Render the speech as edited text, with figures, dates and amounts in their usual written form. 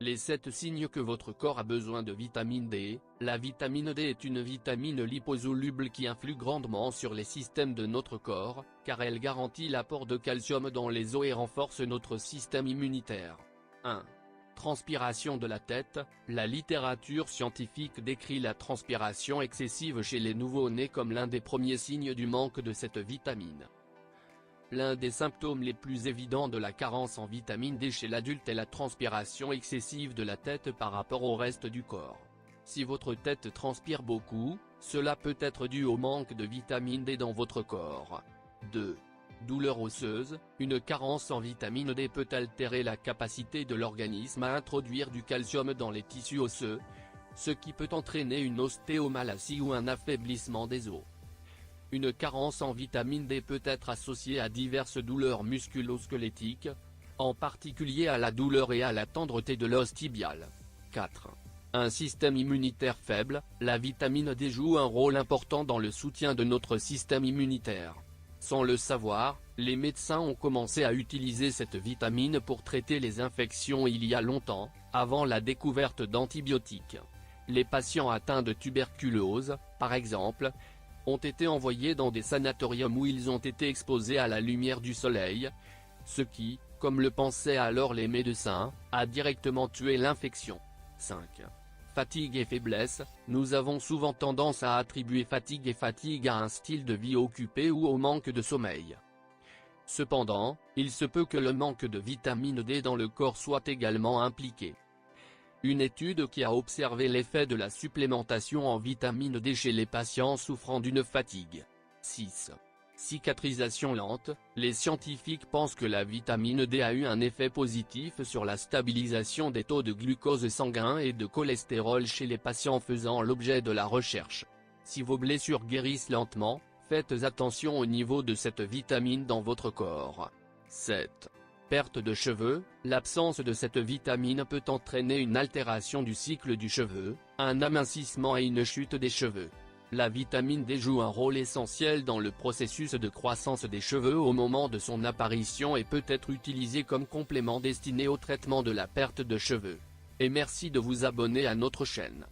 Les 7 signes que votre corps a besoin de vitamine D. La vitamine D est une vitamine liposoluble qui influe grandement sur les systèmes de notre corps, car elle garantit l'apport de calcium dans les os et renforce notre système immunitaire. 1. Transpiration de la tête. La littérature scientifique décrit la transpiration excessive chez les nouveau-nés comme l'un des premiers signes du manque de cette vitamine. L'un des symptômes les plus évidents de la carence en vitamine D chez l'adulte est la transpiration excessive de la tête par rapport au reste du corps. Si votre tête transpire beaucoup, cela peut être dû au manque de vitamine D dans votre corps. 2. Douleurs osseuses. Une carence en vitamine D peut altérer la capacité de l'organisme à introduire du calcium dans les tissus osseux, ce qui peut entraîner une ostéomalacie ou un affaiblissement des os. Une carence en vitamine D peut être associée à diverses douleurs musculo-squelettiques, en particulier à la douleur et à la tendreté de l'os tibial. 4. Un système immunitaire faible. La vitamine D joue un rôle important dans le soutien de notre système immunitaire. Sans le savoir, les médecins ont commencé à utiliser cette vitamine pour traiter les infections il y a longtemps, avant la découverte d'antibiotiques. Les patients atteints de tuberculose, par exemple, ont été envoyés dans des sanatoriums où ils ont été exposés à la lumière du soleil, ce qui, comme le pensaient alors les médecins, a directement tué l'infection. 5. Fatigue et faiblesse. Nous avons souvent tendance à attribuer fatigue à un style de vie occupé ou au manque de sommeil. Cependant, il se peut que le manque de vitamine D dans le corps soit également impliqué. Une étude qui a observé l'effet de la supplémentation en vitamine D chez les patients souffrant d'une fatigue. 6. Cicatrisation lente. Les scientifiques pensent que la vitamine D a eu un effet positif sur la stabilisation des taux de glucose sanguin et de cholestérol chez les patients faisant l'objet de la recherche. Si vos blessures guérissent lentement, faites attention au niveau de cette vitamine dans votre corps. 7. Perte de cheveux. L'absence de cette vitamine peut entraîner une altération du cycle du cheveu, un amincissement et une chute des cheveux. La vitamine D joue un rôle essentiel dans le processus de croissance des cheveux au moment de son apparition et peut être utilisée comme complément destiné au traitement de la perte de cheveux. Et merci de vous abonner à notre chaîne.